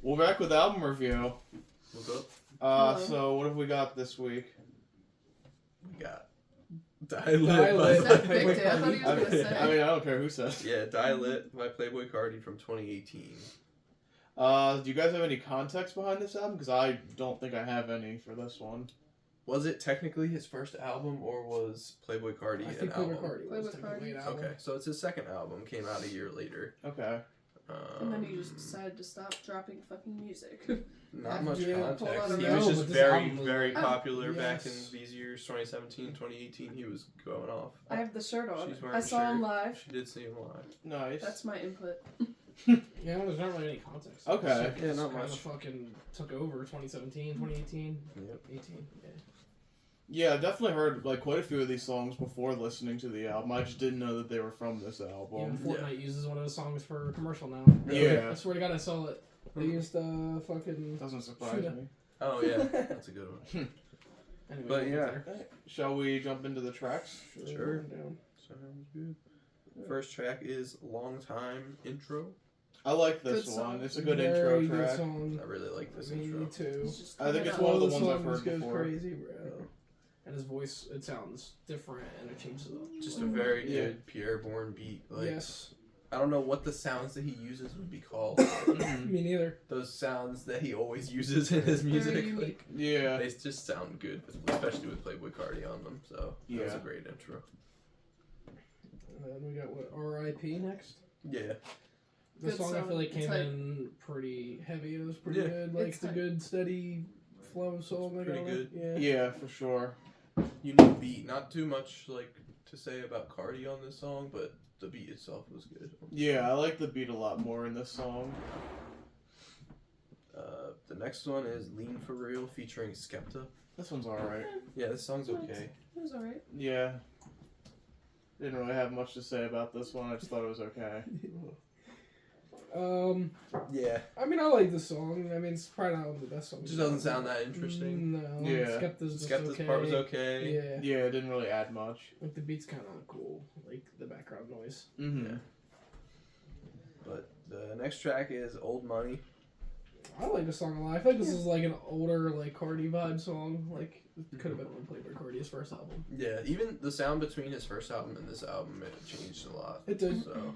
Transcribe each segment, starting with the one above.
We're back with album review. What's up? So what have we got this week? We got Die Die Lit Lit by by Playboi Playboi Carti. I thought he was gonna say. I mean, I don't care who says. Yeah, Die Lit by Playboi Carti from 2018. Do you guys have any context behind this album? Because I don't think I have any for this one. Was it technically his first album, or was Playboi Carti I an think album? Playboi Carti was Playboi technically an Carti. album. Okay, so it's his second album. Came out a year later. Okay. And then he just decided to stop dropping fucking music. Not much Yeah, context. hold on, He no, was but just this very, album was very like- popular back in Yes. these years, 2017, 2018. He was going off. I have the shirt on. She's wearing I a saw him shirt. live. She did see him live. Nice. That's my input. Yeah, well, there's not really any context. Okay. It's Yeah, just not kinda much. fucking took over 2017, 2018, Yep. 18. Yeah. Yeah, I've definitely heard like quite a few of these songs before listening to the album. I just didn't know that they were from this Even album. Fortnite uses one of those songs for a commercial now. Yeah. I swear to God, I saw it. They used fucking. Doesn't surprise Shoot me. Oh yeah, that's a good one. Anyway, But we'll yeah. get there. Shall we jump into the tracks? Sure. Down. Sounds good. First track is Long Time Intro. I like this Good one. song. It's a good Very intro good track. song. I really like this Me intro. too. It's just I think coming it's out. one of the Well, ones I've song heard just goes before. crazy, bro. And his voice, it sounds different and it changes up. Just a very Yeah. good Pierre Bourne beat. Like, Yes. I don't know what the sounds that he uses would be called. Me neither. Those sounds that he always uses in his music, Very like, unique. Yeah. they just sound good, especially with Playboi Carti on them. So that was a Yeah. great intro. And then we got what, R.I.P. next? Yeah, The Good song I song. feel like It's came like- in pretty heavy. It was pretty Yeah. good. Like It's the like- good steady flow song. I pretty got good. Yeah. Yeah, for sure. unique beat. Not too much like to say about Carti on this song, but the beat itself was good. Yeah, I like the beat a lot more in this song. The next one is Lean for Real featuring Skepta. This one's alright. Yeah, this song's okay. It was alright. Yeah. Didn't really have much to say about this one. I just thought it was okay. Yeah, I mean, I like the song. I mean, it's probably not one of the best songs. it just doesn't sound that interesting. No. Yeah. Skepta's just Skepta's okay. part was okay. Yeah. Yeah, it didn't really add much. Like the beat's kind of cool. Like the background noise. Mm-hmm. Yeah. But the next track is Old Money. I like the song a lot. I feel like this is like an older, like Cardi vibe song. Like it could have been on Playboi Carti's first album. Yeah, even the sound between his first album and this album, it changed a lot. It did. So,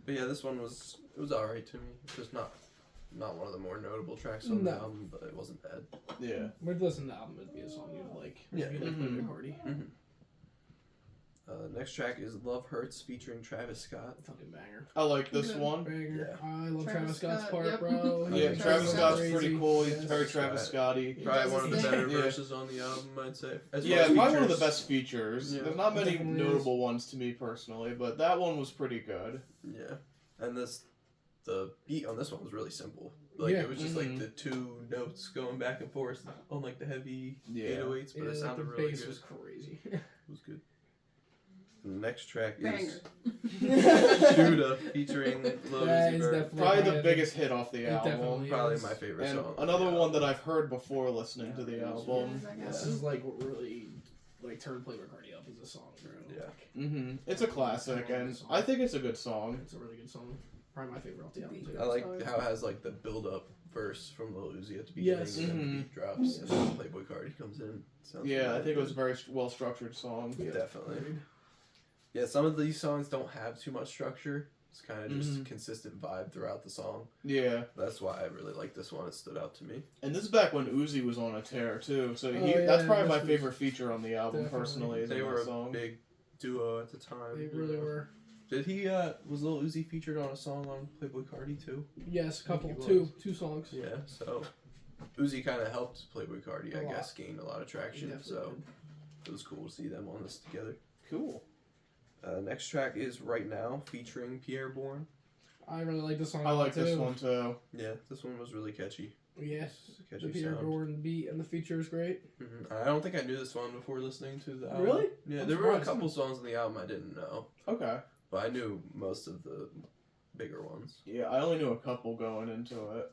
but yeah, this one was alright to me. It's just not one of the more notable tracks on the No. album, but it wasn't bad. Yeah. When you listen to the album, it'd be a song you'd like. Yeah. If you like Mhm. Playboi Carti. Next track is Love Hurts featuring Travis Scott. Fucking banger. I like this Good. one. Banger. Yeah. I love Travis Travis Scott's Scott, part, yep. bro. Yeah, Travis Travis Scott's crazy. pretty cool. He's Yes. very Travis Scotty. He Probably does one of the his better thing. Yeah. verses on the album, I'd say. As Yeah, far as probably one of the features. best features. Yeah. There's not many Definitely notable ones to me personally, but that one was pretty good. Yeah, and the beat on this one was really simple. Like Yeah. it was just Mhm. like the two notes going back and forth on like the heavy Yeah. 808s, but Yeah, it sounded the really bass good. was crazy. It was good. The next track Banger. is Judah featuring Lil That Uzi is Vert. definitely Probably the my- biggest hit off the It album. definitely Probably is. my favorite And song. another Yeah. one that I've heard before listening to the album. This is like what really like turned Playboi Carti up as a song, bro. Yeah. Like, Mm-hmm. It's a classic, and I think it's a good song. it's a really good song. Probably my favorite off the album too. I like how it has like the build up verse from Lil Uzi at the beginning, Yes. and then Mhm. the beat drops, and then Playboi Carti comes in. Sounds Yeah, really I think it was a good. very well structured song. Yeah. Definitely. Yeah, some of these songs don't have too much structure. It's kind of just Mhm. consistent vibe throughout the song. Yeah, That's why I really like this one. It stood out to me. and this is back when Uzi was on a tear too. So Oh, that's yeah, probably my this was- favorite feature on the album Definitely. personally. Is They in were that a song. big duo at the time. They you really know. were. Did he? Was Lil Uzi featured on a song on Playboi Carti too? Yes, couple, he was. two songs. Yeah. So Uzi kind of helped Playboi Carti, A I lot. guess, gain a lot of traction. Definitely So did. it was cool to see them on this together. Cool. Next track is Right Now featuring Pierre Bourne. I really like this song. I a lot, like this too. one too. Yeah, this one was really catchy. Yes, It's a the catchy Pierre sound. Bourne beat and the feature is great. I don't think I knew this one before listening to the album. Really? Yeah, I'm there were a surprised. couple songs on the album I didn't know, Okay. but I knew most of the bigger ones. Yeah, I only knew a couple going into it.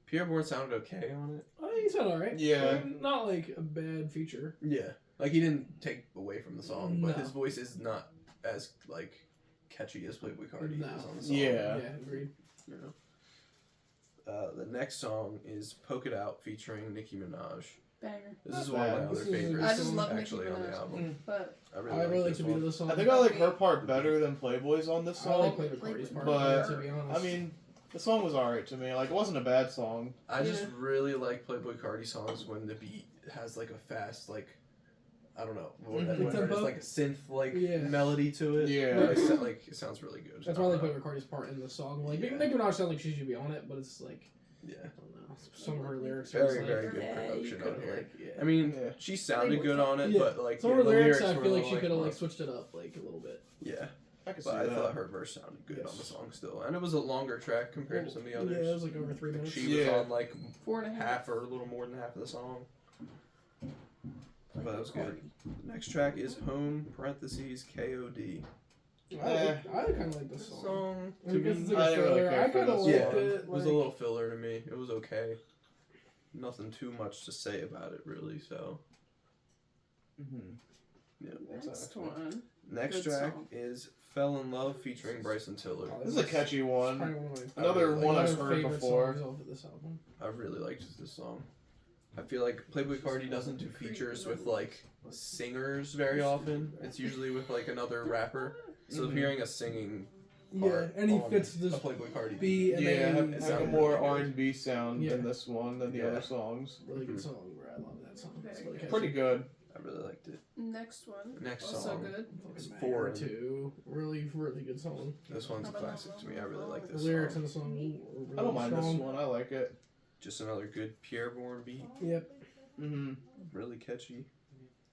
Pierre Bourne sounded okay on it. I think he sounded alright. Yeah. Not like a bad feature. Yeah, like he didn't take away from the song, but No. his voice is not as like catchy as Playboi Carti No. is on the song. Yeah. Yeah, agreed. You know. The next song is "Poke It Out" featuring Nicki Minaj. Banger. This is Not one of bad. my other This is a good favorites. I just love Nicki actually on the Minaj. album. But I I really really like like this the beat of one. the song. I think I like her part better than Playboy's on this I like song. Playboi Carti's part, But, to be honest. I mean, the song was alright to me. Like, it wasn't a bad song. I just Yeah. really like Playboi Carti songs when the beat has like a fast, like, I don't know, when Mhm. there's like a synth like Yeah. melody to it. Yeah. But it sounds really good. That's why I like Playboi Carti's part in the song. Like, Yeah. Nicki Minaj sounds like she should be on it, but it's like, Yeah, I don't know. Some of her lyrics Very, are just like, very good you production on could've, here. like, yeah. I mean, Yeah. she sounded Playboi good on it, Yeah. but like Some of her the lyrics, I were feel a like she little, could have more- like switched it up like a little bit. Yeah, I can see but I that. thought her verse sounded good Yes. on the song still, and it was a longer track compared to some of the others. Yeah, it was like over 3 minutes. She was Yeah. on like 4.5. half or a little more than half of the song. But that was good. The next track is Home parentheses KOD. I kind of like this This song. song I to guess me, it's like I a didn't really filler. care I for kind of this liked song. it. it was a like- little filler to me. It was okay. Nothing too much to say about it really. So Mhm. Next one. next Good track song. is Fell in Love featuring Bryson Tiller. Oh, This is a catchy one. Probably one of my Another like one my I've heard favorite before. songs off of this album. I really liked this song. I feel like Playboi Carti doesn't do features with like singers very often. It's usually with like another rapper. So Mhm. hearing a singing Yeah, part and he on fits a this Playboi Carti beat and Yeah, then have, it have a sounded more really good. R&B sound Yeah. in this one than the Yeah. other songs. really good Mhm. song, bro. I love that song. It's really catchy. Pretty good. I really liked it. Next one. Next Also song. good. It's Fucking foreign. Banger, too. Really, really good song. This one's a classic to me. I really like The this lyrics song. in the song are really I don't mind strong. this one. I like it. Just another good Pierre Bourne beat. Yep. Mm-hmm. Really catchy.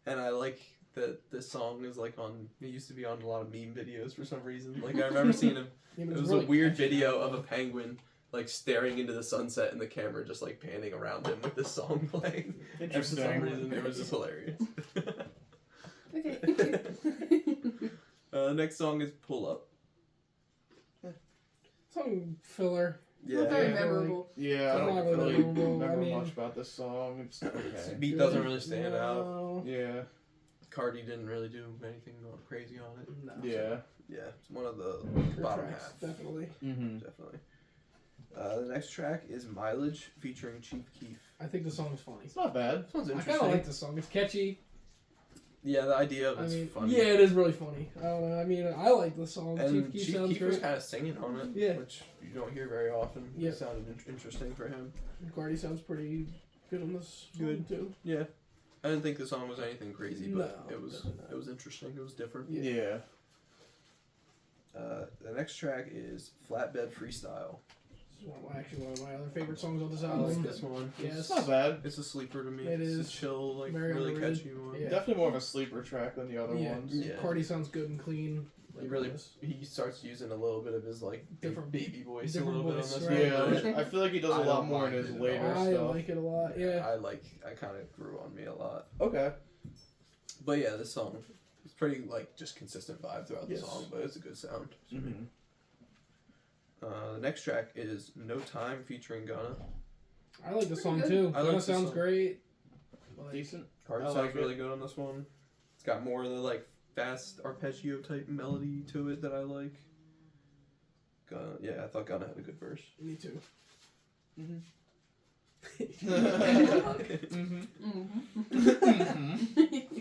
And I like that this song is like on. It used to be on a lot of meme videos for some reason. Like I remember seeing him. Yeah, but It it's was really a weird catchy. video of a penguin like staring into the sunset and the camera just like panning around him with this song playing. And for some Interesting. reason, it was just hilarious. Okay. Next song is Pull Up. Song filler. Not very Yeah. memorable. Yeah, I It's don't not really really memorable. remember I mean- much about this song. It's okay. Beat doesn't really stand out. No. Yeah, Cardi didn't really do anything crazy on it. No. yeah. Yeah, it's one of the Her bottom tracks, half. definitely. Mm-hmm. Definitely. The next track is Mileage featuring Chief Keef. I think the song's funny. It's not bad. This one's I kind interesting. of like this song. It's catchy. Yeah, the idea of I it's mean, funny. yeah, it is really funny. I don't know. I mean, I like the song. And Chief Chief Keef sounds Keef was great. kind of singing on it, Yeah. which you don't hear very often. Yeah. It sounded interesting for him. Cardi sounds pretty good on this Good. song, too. Yeah, I didn't think the song was anything crazy, but No, it was definitely not. it was interesting. It was different. Yeah. Yeah. The next track is Flatbed Freestyle. This is actually one of my other favorite songs on this I album. like this one. Yes. It's not bad. It's a sleeper to me. It It's is a chill, like very really underrated. catchy one. Yeah. Definitely more of a sleeper track than the other Yeah. ones. Yeah. Cardi sounds good and clean. He Like really this. he starts using a little bit of his like Different- baby voice a different little bit on voice, this right. one. Yeah, I feel like he does a I lot don't more in mind his it at later all. I stuff. like it a lot. Yeah. I kind of grew on me a lot. Okay. But yeah, this song is pretty like just consistent vibe throughout Yes. the song, but it's a good sound. Mm-hmm. The next track is No Time featuring Gunna. I like the Pretty song good. too. I like Gunna this sounds song. great. Like, Decent. Cardi I sounds like really it. good on this one. It's got more of the like fast arpeggio type melody to it that I like. Gunna, yeah, I thought Gunna had a good verse. Me too. Mm-hmm. Mm-hmm.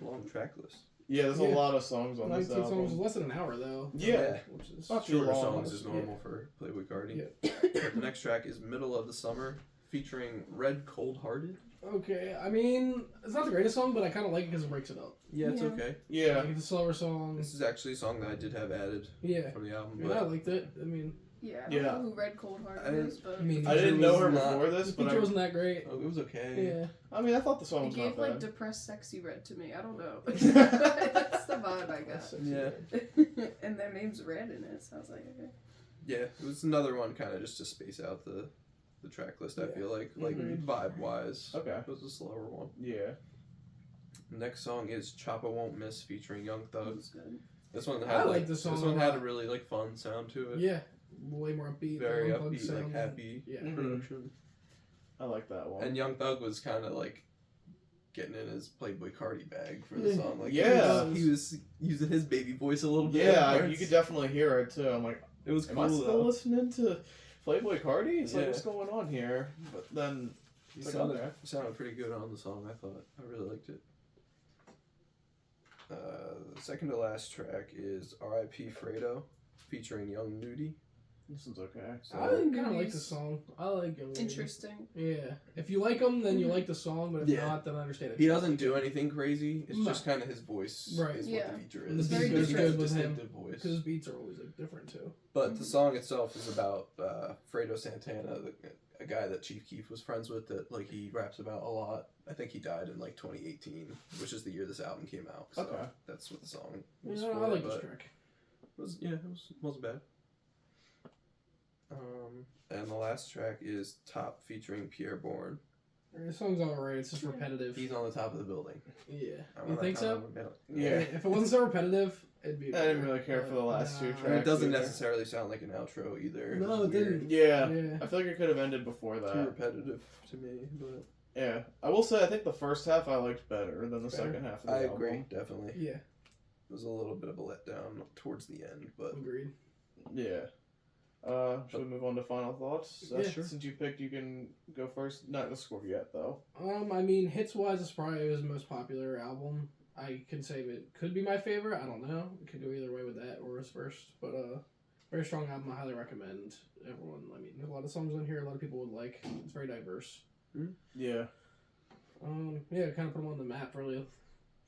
Long track list. Yeah, there's Yeah. a lot of songs on 19 this songs, album. less than an hour though. Yeah. Which is Not too Shorter long. songs is Yeah. normal for Playboi Carti. Yeah. But the next track is Middle of the Summer featuring Red Cold Hearted. Okay. I mean, it's not the greatest song, but I kind of like it because it breaks it up. Yeah, it's Yeah. okay. Yeah. Like, it's a slower song. This is actually a song that I did have added Yeah. from the album. I mean, But I liked it. I mean, Yeah, I don't Yeah. know who Red Cold Heart I didn't- is, but I mean, I didn't know her was not- before the this, but feature wasn't that great. oh, it was okay. Yeah. I mean, I thought the song it was gave not like bad. depressed, sexy Red to me. I don't know. That's the vibe I That's got. sexy. Yeah. And their name's Red in it, so I was like, okay. Yeah, it was another one kind of just to space out the track list, I Yeah. feel like. Mhm. Vibe wise. Okay. It was a slower one. Yeah. Next song is Choppa Won't Miss featuring Young Thug. That's good. This one I had like this song This a one had a lot. really like fun sound to it. Yeah. Way more upbeat. Very unplugged upbeat, like sound. happy Yeah. Mhm. production. I like that one. And Young Thug was kind of like getting in his Playboi Carti bag for the Yeah. song. Like Yeah. he was using his baby voice a little bit. Yeah, where you it's- could definitely hear it too. I'm like, It was am cool I still though. listening to Playboi Carti? It's like, Yeah. what's going on here? But then, He it's like, sounded, okay. sounded pretty good on the song, I thought. I really liked it. The second to last track is R.I.P. Fredo featuring Young Nudie. This one's okay. So, I kind of like Nice. the song. I like it. Interesting. Yeah. If you like him, then you like the song, but if Yeah. not, then I understand it. he doesn't do anything crazy. It's No. just kind of his voice Right. is Yeah. what the feature And is. the beat He goes has good a with him. distinctive voice. Because his beats are always like different too. But the song itself is about Fredo Santana, a guy that Chief Keef was friends with that like he raps about a lot. I think he died in like 2018, which is the year this album came out. So Okay. that's what the song was Yeah, for. I like this but track. wasn't bad. And the last track is Top featuring Pierre Bourne. The song's alright. It's just repetitive. He's on the top of the building. Yeah. I'm You on think that so? top of the building. Yeah. If it wasn't so repetitive, it'd be. I didn't really care for the last two And tracks. it doesn't either. necessarily sound like an outro either. No, It's it weird. didn't. Yeah. Yeah. I feel like it could have ended before Too that. repetitive to me, but Yeah. I will say I think the first half I liked better than the Better. second half of the I album. agree, definitely. Yeah. It was a little bit of a letdown towards the end, but Agreed. Yeah. Should we move on to final thoughts? Yeah, sure. Since you picked, you can go first. Not the score yet, though. I mean, hits wise, it's probably his most popular album. I can say it could be my favorite. I don't know. It could go either way with that or his first. But very strong album. I highly recommend everyone. I mean, a lot of songs on here. A lot of people would like. It's very diverse. Yeah. Yeah, kind of put him on the map, really,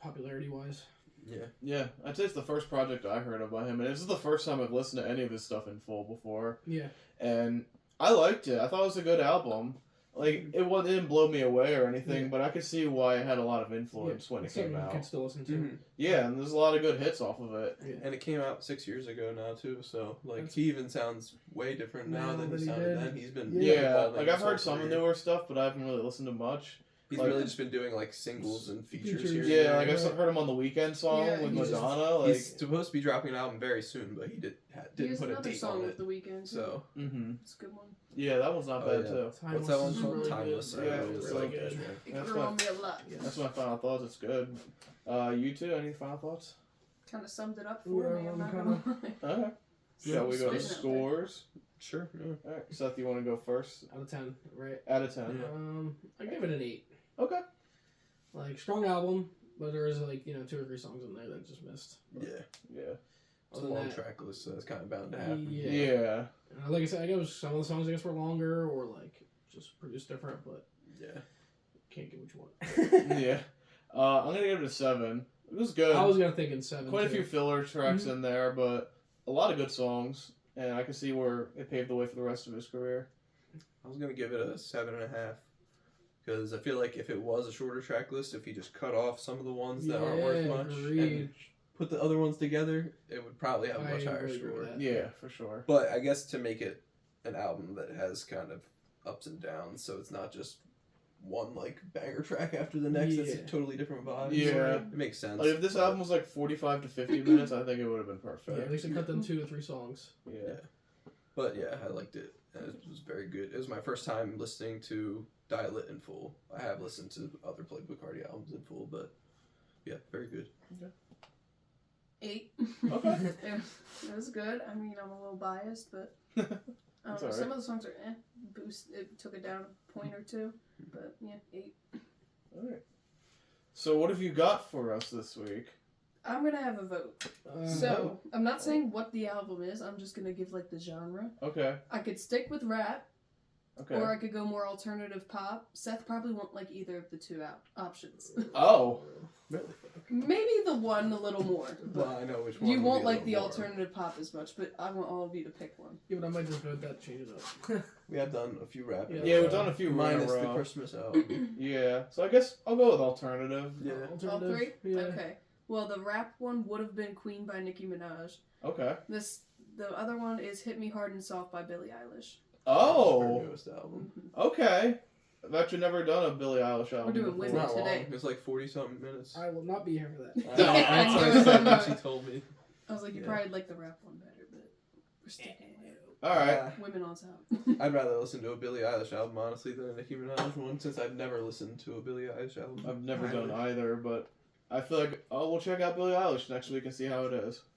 popularity wise. yeah. Yeah. I'd say it's the first project I heard of by him, and this is the first time I've listened to any of his stuff in full before. Yeah. And I liked it. I thought it was a good album. Like, it didn't blow me away or anything, Yeah. but I could see why it had a lot of influence when it It's something came you out. can still listen to. Mhm. Yeah, and there's a lot of good hits off of it. Yeah. And it came out 6 years ago now too, so like That's- he even sounds way different now Now than than he he sounded did. then. He's been Yeah, evolving like his I've whole heard some career. newer stuff, but I haven't really listened to much. He's like- really just been doing like singles and features, Features. here. and Yeah, there. like I heard him on the Weekend song Yeah, with he's- Madonna. Like, He's supposed to be dropping an album very soon, but he He didn't has put a another date song on with it. The Weeknd. So It's a good one. yeah, that one's not Oh, bad yeah. too. what's that one is called? really Timeless. good. Yeah, I it's really really like good. that. It That's grew my- on me a lot. Yeah. That's my final thoughts. It's good. You two, any final thoughts? Kind of summed it up for Yeah, me. I'm not kinda. gonna lie. Okay. Shall we go to Spitting out scores? Sure. Yeah. All right, Seth, you want to go first? Out of 10, right? Out of 10. Yeah. I give it an 8. Okay. Like, strong album, but there is, like, 2 or 3 songs in there that just missed. But Yeah. Yeah. It's a other than long that, track list, so it's kind of bound to happen. Yeah. Yeah. Like I said, I guess some of the songs, I guess, were longer or, like, just produced different, but Yeah. can't get what you want. Yeah. I'm going to give it a 7. It was good. I was going to think in 7. Quite a too. few filler tracks Mhm. in there, but a lot of good songs. And I can see where it paved the way for the rest of his career. I was gonna give it a 7.5 because I feel like if it was a shorter track list, if he just cut off some of the ones that aren't worth Yeah, much agreed. and put the other ones together, it would probably have a I much higher agree with score. that. Yeah, for sure. But I guess to make it an album that has kind of ups and downs, so it's not just one like banger track after the next. It's a Yeah. totally different vibe. Yeah. It makes sense. Like, if this but- album was like 45 to 50 minutes, I think it would have been Yeah, perfect. at least I cut them 2 or 3 songs. Yeah. But yeah, I liked it. And it was very good. It was my first time listening to Dial It in full. I have listened to other Playboi Carti albums in full, but yeah, very good. 8. Okay. It was good. I mean, I'm a little biased, but That's some alright. of the songs are boost. It took it down a point or 2, but yeah, 8. Alright. So, what have you got for us this week? I'm gonna have a vote. So I'm not saying what the album is. I'm just gonna give like the genre. Okay. I could stick with rap, Okay. or I could go more alternative pop. Seth probably won't like either of the two options. Oh. Really? Maybe the one a little more. Well, But I know which one. you would won't be a like the little more. alternative pop as much, but I want all of you to pick one. Yeah, but I might just vote that to change it up. We have done a few rap. Yeah. Yeah, we've done a few in a minus the row. Christmas album. Yeah. So, I guess I'll go with alternative. Yeah. All Alternative, 3? Yeah. Okay. Well, the rap one would have been Queen by Nicki Minaj. Okay. The other one is Hit Me Hard and Soft by Billie Eilish. Her Oh. newest album. Okay. I've actually never done a Billie Eilish album. doing before. It's Women not today. long. It's like 40-something minutes. I will not be here for that. I know, that's what I said when she told me. I was like, you Yeah. probably like the rap one better, but we're sticking with it. Alright. Women on top. I'd rather listen to a Billie Eilish album, honestly, than a Nicki Minaj one, since I've never listened to a Billie Eilish album. I've never done either, but I feel like we'll check out Billie Eilish next week and see how it is.